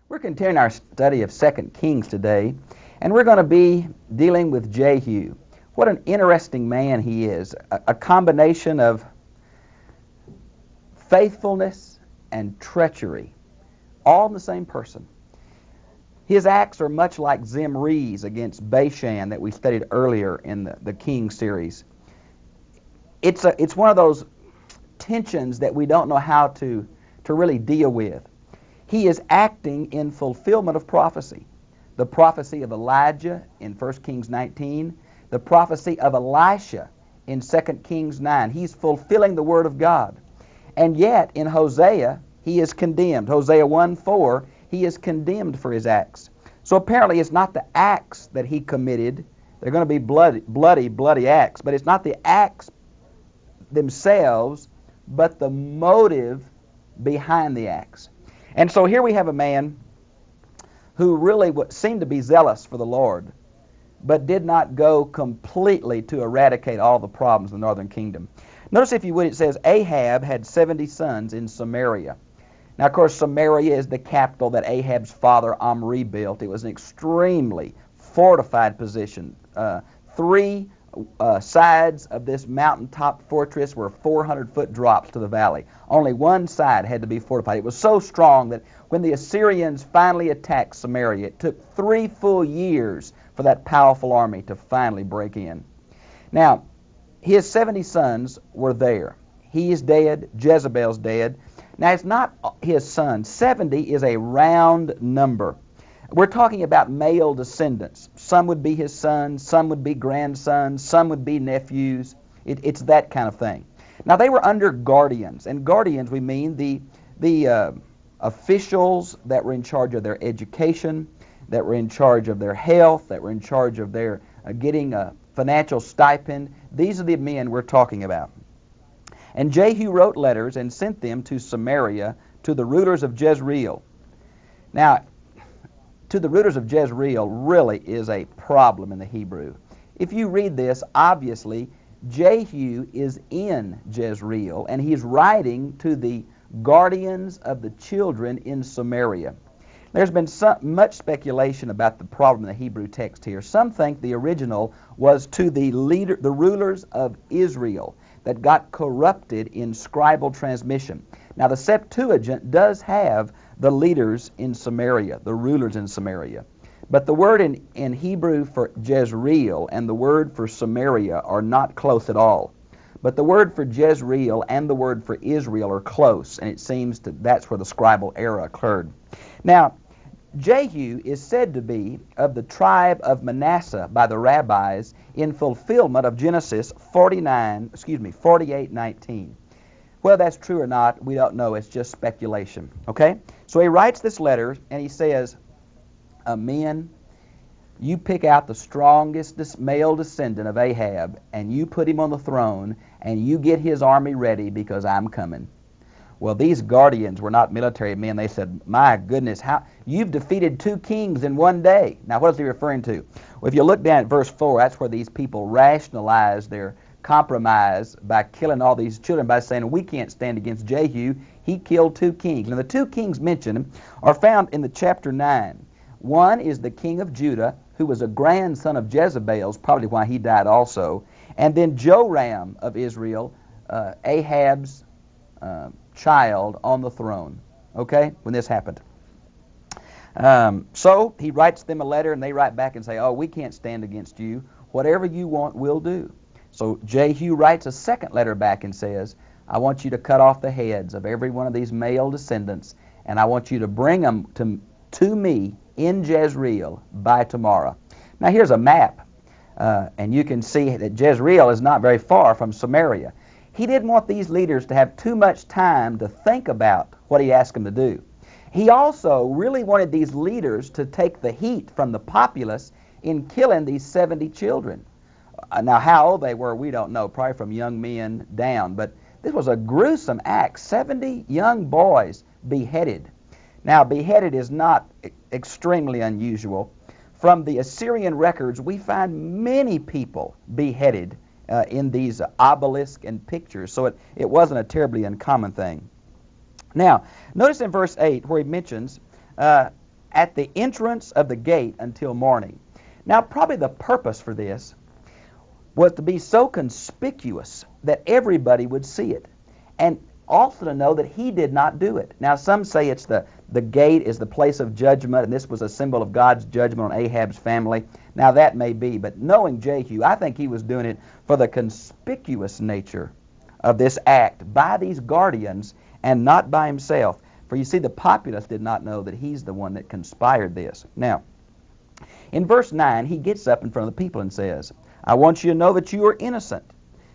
We're continuing our study of 2 Kings today, and we're going to be dealing with Jehu. What an interesting man he is, a combination of faithfulness and treachery, all in the same person. His acts are much like Zimri's against Bashan that we studied earlier in the King series. It's one of those tensions that we don't know how to really deal with. He is acting in fulfillment of prophecy. The prophecy of Elijah in 1 Kings 19, the prophecy of Elisha in 2 Kings 9. He's fulfilling the Word of God. And yet in Hosea, he is condemned. Hosea 1:4, he is condemned for his acts. So apparently it's not the acts that he committed. They're going to be bloody acts. But it's not the acts themselves, but the motive behind the acts. And so here we have a man who really seemed to be zealous for the Lord, but did not go completely to eradicate all the problems in the northern kingdom. Notice, if you would, it says Ahab had 70 sons in Samaria. Now, of course, Samaria is the capital that Ahab's father Omri built. It was an extremely fortified position. Three sides of this mountaintop fortress were 400-foot drops to the valley. Only one side had to be fortified. It was so strong that when the Assyrians finally attacked Samaria, it took 3 full years for that powerful army to finally break in. Now, his 70 sons were there. He is dead. Jezebel's dead. Now, it's not his sons. 70 is a round number. We're talking about male descendants. Some would be his sons, some would be grandsons, some would be nephews. It's that kind of thing. Now, they were under guardians, and guardians, we mean the officials that were in charge of their education, that were in charge of their health, that were in charge of their getting a financial stipend. These are the men we're talking about. And Jehu wrote letters and sent them to Samaria to the rulers of Jezreel. Now, to the rulers of Jezreel really is a problem in the Hebrew. If you read this, obviously, Jehu is in Jezreel, and he's writing to the guardians of the children in Samaria. There's been much speculation about the problem in the Hebrew text here. Some think the original was to the rulers of Israel that got corrupted in scribal transmission. Now, the Septuagint does have the leaders in Samaria, the rulers in Samaria. But the word in Hebrew for Jezreel and the word for Samaria are not close at all. But the word for Jezreel and the word for Israel are close, and it seems that's where the scribal error occurred. Now, Jehu is said to be of the tribe of Manasseh by the rabbis in fulfillment of Genesis 48:19. Whether that's true or not, we don't know. It's just speculation. Okay? So he writes this letter, and he says, men, you pick out the strongest male descendant of Ahab, and you put him on the throne, and you get his army ready because I'm coming. Well, these guardians were not military men. They said, my goodness, how you've defeated 2 kings in one day. Now, what is he referring to? Well, if you look down at verse 4, that's where these people rationalize their compromise by killing all these children by saying, we can't stand against Jehu. He killed 2 kings. Now, the 2 kings mentioned are found in the chapter 9. One is the king of Judah, who was a grandson of Jezebel's, probably why he died also. And then Joram of Israel, Ahab's child on the throne, okay, when this happened. So he writes them a letter, and they write back and say, oh, we can't stand against you. Whatever you want, we'll do. So Jehu writes a second letter back and says, I want you to cut off the heads of every one of these male descendants, and I want you to bring them to me in Jezreel by tomorrow. Now here's a map, and you can see that Jezreel is not very far from Samaria. He didn't want these leaders to have too much time to think about what he asked them to do. He also really wanted these leaders to take the heat from the populace in killing these 70 children. Now, how old they were, we don't know, probably from young men down. But this was a gruesome act. 70 young boys beheaded. Now, beheaded is not extremely unusual. From the Assyrian records, we find many people beheaded in these obelisks and pictures, so it wasn't a terribly uncommon thing. Now, notice in verse 8 where he mentions at the entrance of the gate until morning. Now, probably the purpose for this was to be so conspicuous that everybody would see it, and also to know that he did not do it. Now, some say it's the gate is the place of judgment, and this was a symbol of God's judgment on Ahab's family. Now, that may be, but knowing Jehu, I think he was doing it for the conspicuous nature of this act by these guardians and not by himself. For you see, the populace did not know that he's the one that conspired this. Now, in verse 9, he gets up in front of the people and says, I want you to know that you are innocent.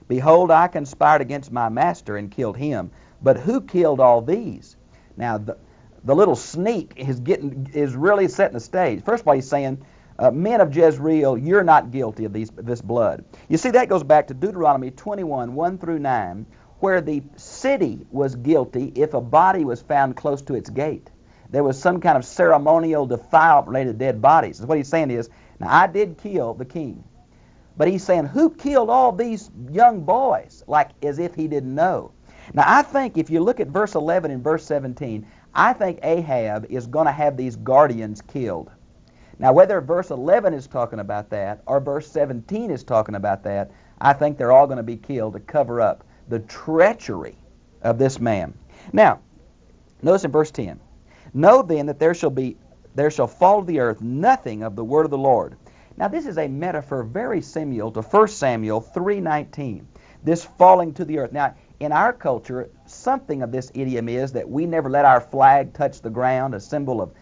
Behold, I conspired against my master and killed him. But who killed all these? Now, the little sneak is really setting the stage. First of all, he's saying, men of Jezreel, you're not guilty of this blood. You see, that goes back to Deuteronomy 21, 1 through 9, where the city was guilty if a body was found close to its gate. There was some kind of ceremonial defilement related to dead bodies. So what he's saying is, now I did kill the king. But he's saying, who killed all these young boys? Like as if he didn't know. Now I think if you look at verse 11 and verse 17, I think Ahab is going to have these guardians killed. Now whether verse 11 is talking about that or verse 17 is talking about that, I think they're all going to be killed to cover up the treachery of this man. Now, notice in verse 10, know then that there shall fall to the earth nothing of the word of the Lord. Now this is a metaphor very similar to 1 Samuel 3:19, this falling to the earth. Now in our culture, something of this idiom is that we never let our flag touch the ground, a symbol of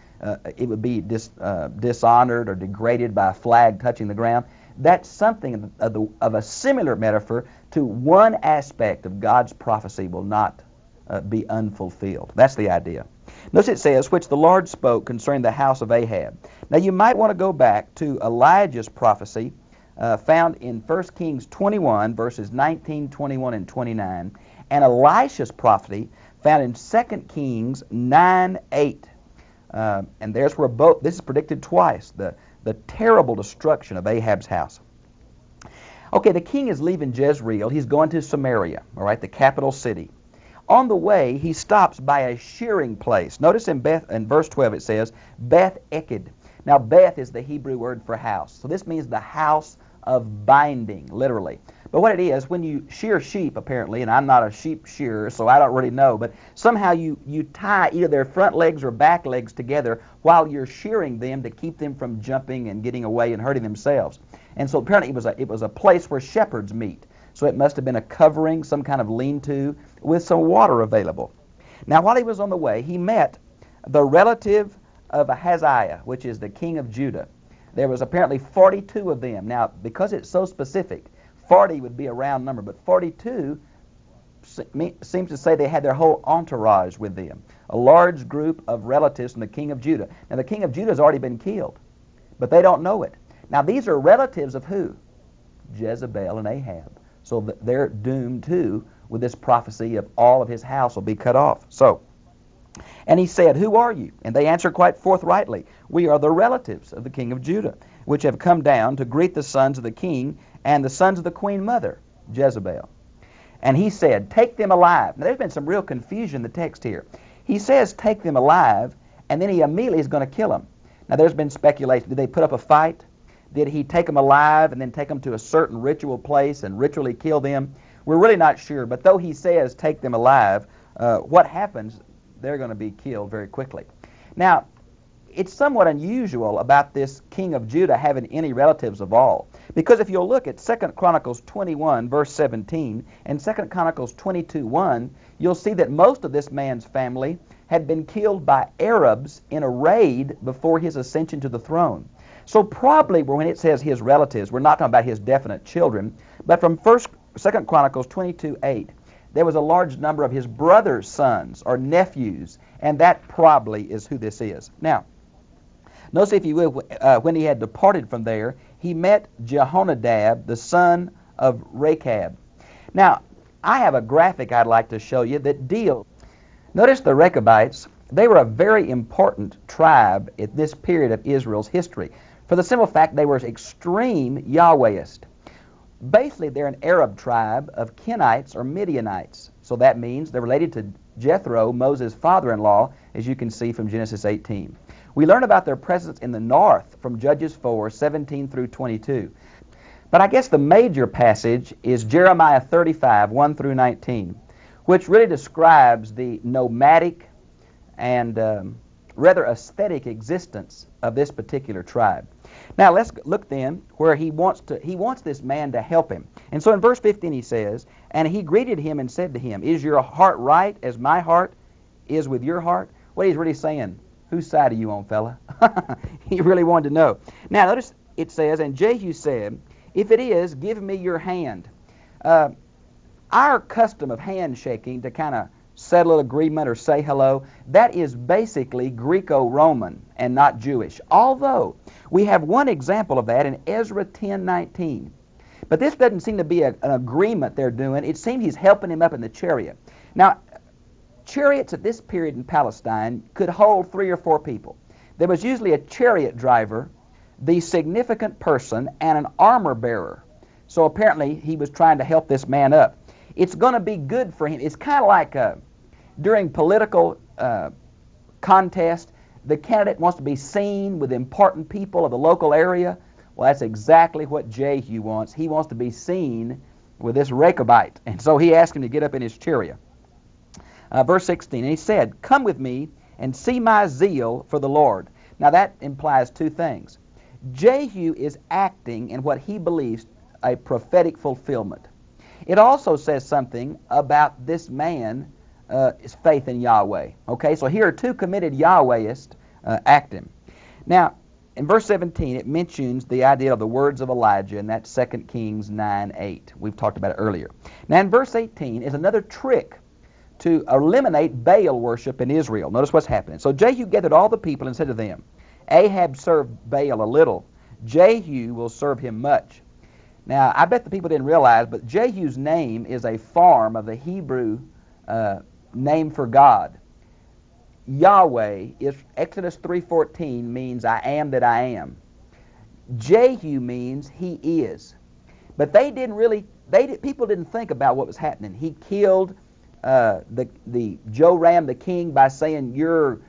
it would be dishonored or degraded by a flag touching the ground. That's something of a similar metaphor to one aspect of God's prophecy will not be unfulfilled. That's the idea. Notice it says, which the Lord spoke concerning the house of Ahab. Now you might want to go back to Elijah's prophecy found in 1 Kings 21, verses 19, 21, and 29, and Elisha's prophecy found in 2 Kings 9, 8. And there's where both, this is predicted twice, the terrible destruction of Ahab's house. Okay, the king is leaving Jezreel. He's going to Samaria, all right, the capital city. On the way, he stops by a shearing place. Notice in verse 12 it says, Beth Eked. Now, Beth is the Hebrew word for house. So this means the house of binding, literally. But what it is, when you shear sheep, apparently, and I'm not a sheep shearer, so I don't really know, but somehow you tie either their front legs or back legs together while you're shearing them to keep them from jumping and getting away and hurting themselves. And so apparently it was a place where shepherds meet. So it must have been a covering, some kind of lean-to with some water available. Now, while he was on the way, he met the relative of Ahaziah, which is the king of Judah. There was apparently 42 of them. Now, because it's so specific, 40 would be a round number, but 42 seems to say they had their whole entourage with them, a large group of relatives from the king of Judah. Now, the king of Judah has already been killed, but they don't know it. Now, these are relatives of who? Jezebel and Ahab. So they're doomed too with this prophecy of all of his house will be cut off. So, and he said, who are you? And they answered quite forthrightly, we are the relatives of the king of Judah, which have come down to greet the sons of the king and the sons of the queen mother, Jezebel. And he said, take them alive. Now there's been some real confusion in the text here. He says, take them alive, and then he immediately is going to kill them. Now there's been speculation. Did they put up a fight? Did he take them alive and then take them to a certain ritual place and ritually kill them? We're really not sure. But though he says take them alive, what happens? They're going to be killed very quickly. Now, it's somewhat unusual about this king of Judah having any relatives of all. Because if you'll look at 2 Chronicles 21, verse 17, and 2 Chronicles 22, 1, you'll see that most of this man's family had been killed by Arabs in a raid before his ascension to the throne. So probably when it says his relatives, we're not talking about his definite children, but from 2 Chronicles 22, 8, there was a large number of his brother's sons or nephews, and that probably is who this is. Now, notice if you will, when he had departed from there, he met Jehonadab, the son of Rechab. Now, I have a graphic I'd like to show you that deals. Notice the Rechabites, they were a very important tribe at this period of Israel's history, for the simple fact they were extreme Yahwehist. Basically, they're an Arab tribe of Kenites or Midianites. So that means they're related to Jethro, Moses' father-in-law, as you can see from Genesis 18. We learn about their presence in the north from Judges 4:17 through 22. But I guess the major passage is Jeremiah 35, 1 through 19, which really describes the nomadic and rather aesthetic existence of this particular tribe. Now let's look then where he wants this man to help him. And so in verse 15 he says, "And he greeted him and said to him, Is your heart right as my heart is with your heart?" What he's really saying, whose side are you on, fella? He really wanted to know. Now notice it says, "And Jehu said, If it is, give me your hand." Our custom of handshaking to kind of settle an agreement or say hello, that is basically Greco-Roman and not Jewish. Although we have one example of that in Ezra 10:19. But this doesn't seem to be an agreement they're doing. It seems he's helping him up in the chariot. Now, chariots at this period in Palestine could hold 3 or 4 people. There was usually a chariot driver, the significant person, and an armor bearer. So apparently he was trying to help this man up. It's going to be good for him. It's kind of like during political contest, the candidate wants to be seen with important people of the local area. Well, that's exactly what Jehu wants. He wants to be seen with this Rechabite. And so he asked him to get up in his chariot. Verse 16, "And he said, Come with me and see my zeal for the Lord." Now that implies 2 things. Jehu is acting in what he believes a prophetic fulfillment. It also says something about this man's faith in Yahweh. Okay, so here are 2 committed Yahwehists acting. Now, in verse 17, it mentions the idea of the words of Elijah, and that's 2 Kings 9:8. We've talked about it earlier. Now, in verse 18 is another trick to eliminate Baal worship in Israel. Notice what's happening. "So Jehu gathered all the people and said to them, Ahab served Baal a little. Jehu will serve him much." Now, I bet the people didn't realize, but Jehu's name is a form of the Hebrew name for God. Yahweh, Exodus 3:14 means I am that I am. Jehu means he is. But people didn't think about what was happening. He killed the Joram the king by saying your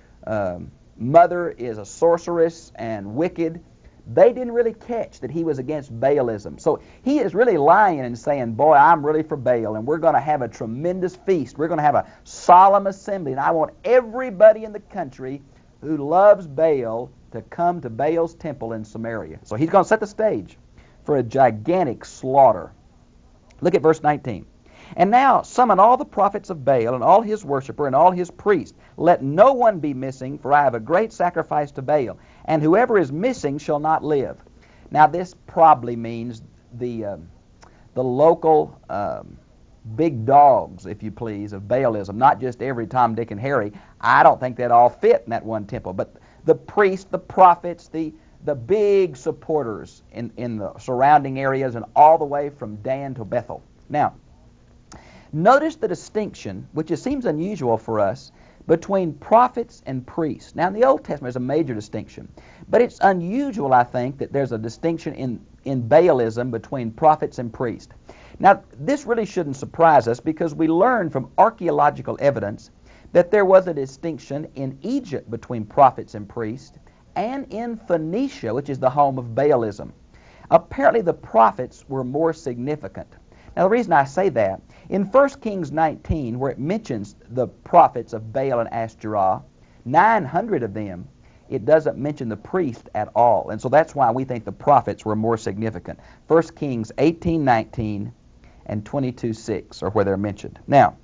mother is a sorceress and wicked. They didn't really catch that he was against Baalism. So he is really lying and saying, boy, I'm really for Baal, and we're going to have a tremendous feast. We're going to have a solemn assembly, and I want everybody in the country who loves Baal to come to Baal's temple in Samaria. So he's going to set the stage for a gigantic slaughter. Look at verse 19. "And now summon all the prophets of Baal and all his worshiper and all his priests. Let no one be missing, for I have a great sacrifice to Baal. And whoever is missing shall not live." Now this probably means the local big dogs, if you please, of Baalism, not just every Tom, Dick, and Harry. I don't think that all fit in that one temple, but the priests, the prophets, the big supporters in the surrounding areas and all the way from Dan to Bethel. Now, notice the distinction, which it seems unusual for us, between prophets and priests. Now, in the Old Testament, there's a major distinction. But it's unusual, I think, that there's a distinction in Baalism between prophets and priests. Now, this really shouldn't surprise us because we learn from archaeological evidence that there was a distinction in Egypt between prophets and priests and in Phoenicia, which is the home of Baalism. Apparently, the prophets were more significant. Now, the reason I say that, in 1 Kings 19, where it mentions the prophets of Baal and Ashtoreth, 900 of them, it doesn't mention the priest at all. And so that's why we think the prophets were more significant. 1 Kings 18:19 and 22:6 are where they're mentioned. Now,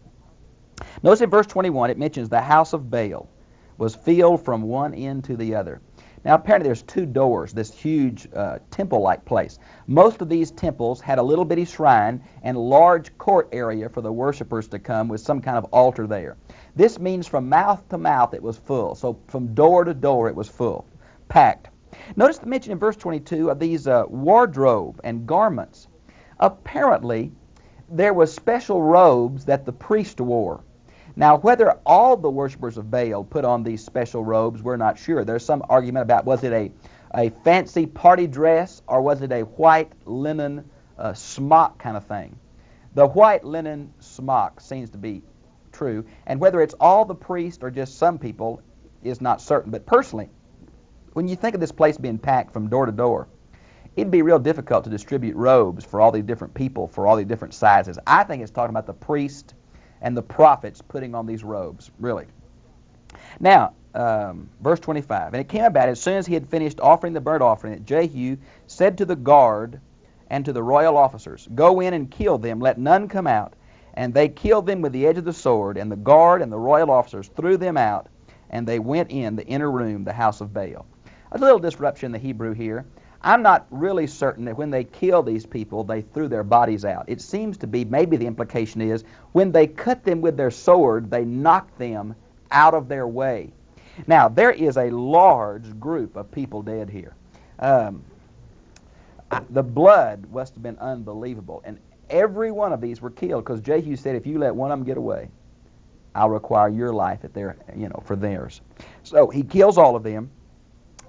notice in verse 21, it mentions the house of Baal was filled from one end to the other. Now, apparently there's 2 doors, this huge temple-like place. Most of these temples had a little bitty shrine and large court area for the worshipers to come with some kind of altar there. This means from mouth to mouth it was full. So from door to door it was full, packed. Notice the mention in verse 22 of these wardrobe and garments. Apparently there was special robes that the priest wore. Now, whether all the worshipers of Baal put on these special robes, we're not sure. There's some argument about was it a fancy party dress or was it a white linen smock kind of thing. The white linen smock seems to be true, and whether it's all the priests or just some people is not certain. But personally, When you think of this place being packed from door to door, it'd be real difficult to distribute robes for all these different people, for all these different sizes. I think it's talking about the priest and the prophets putting on these robes, really. Now, verse 25, and it came about as soon as he had finished offering the burnt offering that Jehu said to the guard and to the royal officers, "Go in and kill them, let none come out." And they killed them with the edge of the sword, and the guard and the royal officers threw them out, and they went in the inner room, the house of Baal. A little disruption in the Hebrew here. I'm not really certain that when they killed these people, they threw their bodies out. It seems to be, maybe the implication is, when they cut them with their sword, they knocked them out of their way. Now, there is a large group of people dead here. The blood must have been unbelievable. And every one of these were killed because Jehu said, if you let one of them get away, I'll require your life for theirs. So he kills all of them.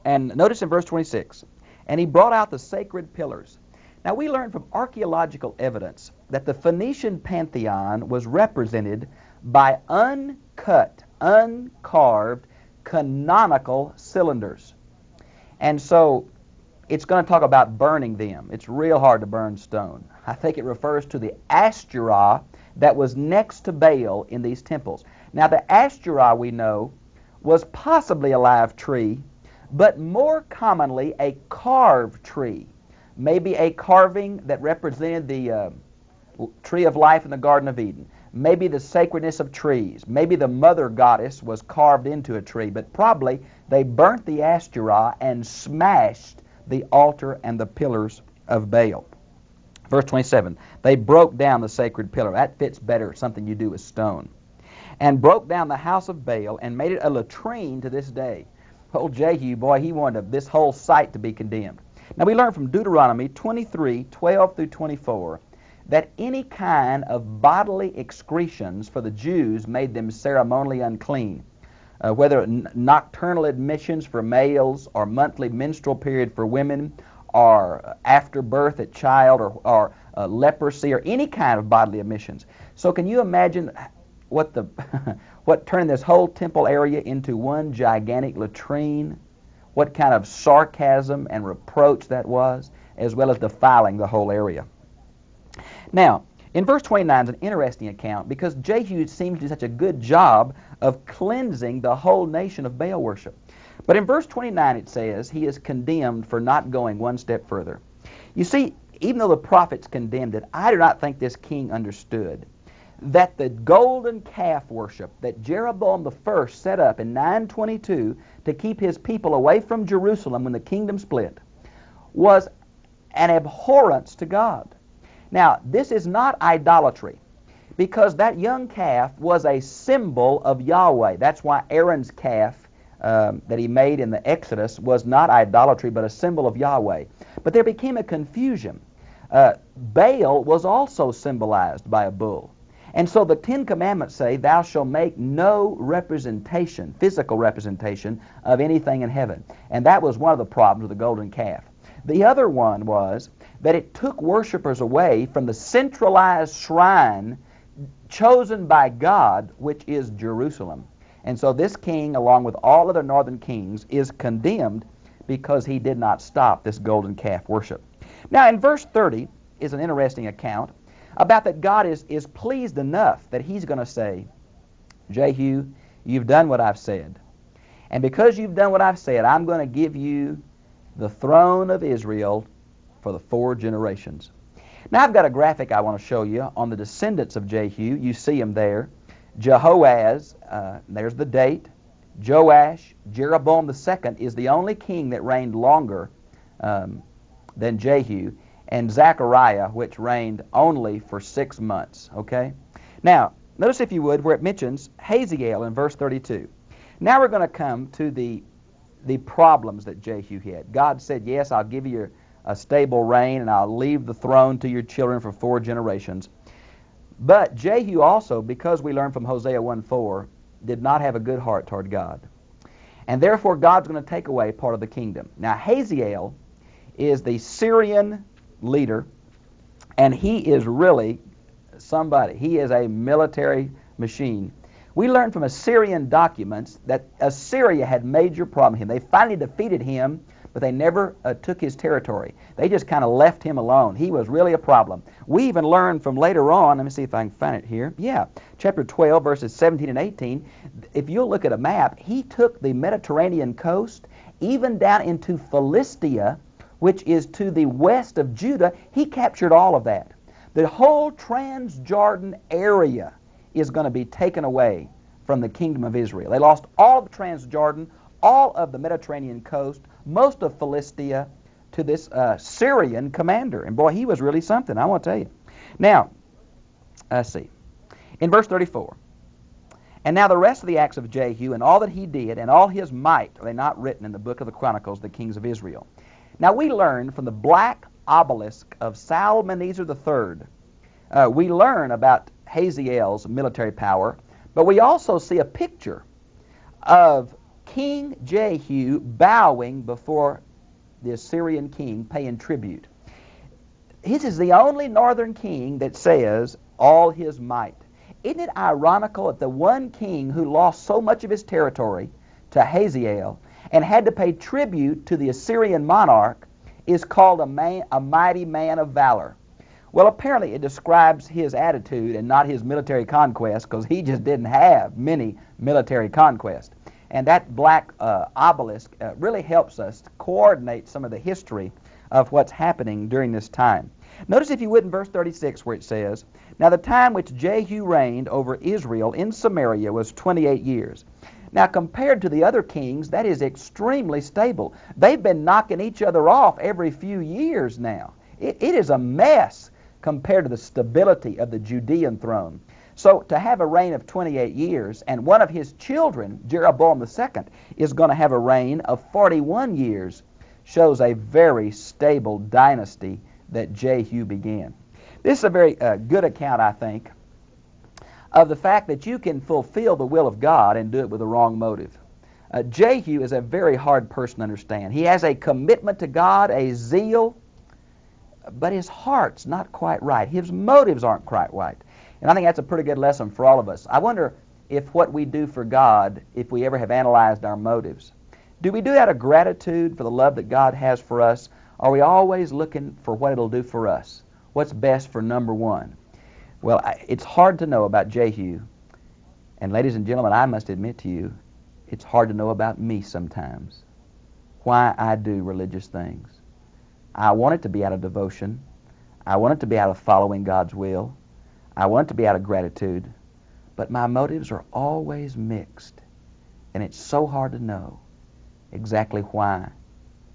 And notice in verse 26, and he brought out the sacred pillars. Now we learn from archaeological evidence that the Phoenician pantheon was represented by uncut, uncarved, canonical cylinders. And so it's going to talk about burning them. It's real hard to burn stone. I think it refers to the Ashtoreth that was next to Baal in these temples. Now the Ashtoreth, we know, was possibly a live tree, but more commonly a carved tree. Maybe a carving that represented the tree of life in the Garden of Eden. Maybe the sacredness of trees. Maybe the mother goddess was carved into a tree, but probably they burnt the Ashtoreth and smashed the altar and the pillars of Baal. Verse 27, they broke down the sacred pillar. That fits better, something you do with stone. And broke down the house of Baal and made it a latrine to this day. Old Jehu, boy, he wanted this whole site to be condemned. Now we learn from Deuteronomy 23:12 through 24, that any kind of bodily excretions for the Jews made them ceremonially unclean. Whether nocturnal admissions for males or monthly menstrual period for women or after birth at child or leprosy or any kind of bodily emissions. So can you imagine what turned this whole temple area into one gigantic latrine? What kind of sarcasm and reproach that was, as well as defiling the whole area. Now, in verse 29 is an interesting account because Jehu seems to do such a good job of cleansing the whole nation of Baal worship. But in verse 29 it says he is condemned for not going one step further. You see, even though the prophets condemned it, I do not think this king understood that the golden calf worship that Jeroboam I set up in 922 to keep his people away from Jerusalem when the kingdom split was an abhorrence to God. Now, this is not idolatry, because that young calf was a symbol of Yahweh. That's why Aaron's calf that he made in the Exodus was not idolatry, but a symbol of Yahweh. But there became a confusion. Baal was also symbolized by a bull. And so the Ten Commandments say, thou shalt make no representation, physical representation, of anything in heaven. And that was one of the problems with the golden calf. The other one was that it took worshipers away from the centralized shrine chosen by God, which is Jerusalem. And so this king, along with all other northern kings, is condemned because he did not stop this golden calf worship. Now in verse 30 is an interesting account about that God is pleased enough that he's going to say, Jehu, you've done what I've said. And because you've done what I've said, I'm going to give you the throne of Israel for the 4 generations. Now I've got a graphic I want to show you on the descendants of Jehu. You see them there. Jehoaz, there's the date. Joash, Jeroboam II is the only king that reigned longer than Jehu. And Zechariah, which reigned only for 6 months. Okay? Now, notice if you would where it mentions Hazael in verse 32. Now we're going to come to the problems that Jehu had. God said, yes, I'll give you a stable reign and I'll leave the throne to your children for 4 generations. But Jehu also, because we learn from Hosea 1:4, did not have a good heart toward God. And therefore God's going to take away part of the kingdom. Now Hazael is the Syrian leader, and he is really somebody. He is a military machine. We learn from Assyrian documents that Assyria had major problem with him. They finally defeated him, but they never took his territory. They just kind of left him alone. He was really a problem. We even learn from later on, let me see if I can find it here. Yeah, chapter 12, verses 17 and 18. If you'll look at a map, he took the Mediterranean coast, even down into Philistia, which is to the west of Judah. He captured all of that. The whole Transjordan area is going to be taken away from the kingdom of Israel. They lost all of Transjordan, all of the Mediterranean coast, most of Philistia to this Syrian commander. And boy, he was really something, I want to tell you. Now, let's see. In verse 34, and now the rest of the acts of Jehu and all that he did and all his might, are they not written in the book of the Chronicles, the kings of Israel? Now we learn from the black obelisk of Salmaneser III, we learn about Hazael's military power, but we also see a picture of King Jehu bowing before the Assyrian king, paying tribute. This is the only northern king that says all his might. Isn't it ironical that the one king who lost so much of his territory to Hazael and had to pay tribute to the Assyrian monarch is called a mighty man of valor? Well, apparently it describes his attitude and not his military conquest, because he just didn't have many military conquests. And that black obelisk really helps us to coordinate some of the history of what's happening during this time. Notice, if you would, in verse 36 where it says, now the time which Jehu reigned over Israel in Samaria was 28 years. Now, compared to the other kings, that is extremely stable. They've been knocking each other off every few years now. It is a mess compared to the stability of the Judean throne. So to have a reign of 28 years, and one of his children, Jeroboam II, is going to have a reign of 41 years, shows a very stable dynasty that Jehu began. This is a very good account, I think, of the fact that you can fulfill the will of God and do it with the wrong motive. Jehu is a very hard person to understand. He has a commitment to God, a zeal, but his heart's not quite right. His motives aren't quite right. And I think that's a pretty good lesson for all of us. I wonder if what we do for God, if we ever have analyzed our motives. Do we do it out of gratitude for the love that God has for us? Are we always looking for what it'll do for us? What's best for number one? Well, it's hard to know about Jehu. And ladies and gentlemen, I must admit to you, it's hard to know about me sometimes. Why I do religious things. I want it to be out of devotion. I want it to be out of following God's will. I want it to be out of gratitude. But my motives are always mixed. And it's so hard to know exactly why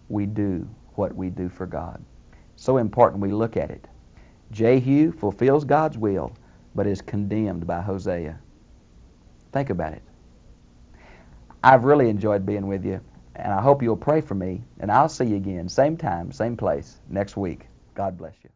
we do what we do for God. So important we look at it. Jehu fulfills God's will, but is condemned by Hosea. Think about it. I've really enjoyed being with you, and I hope you'll pray for me, and I'll see you again, same time, same place, next week. God bless you.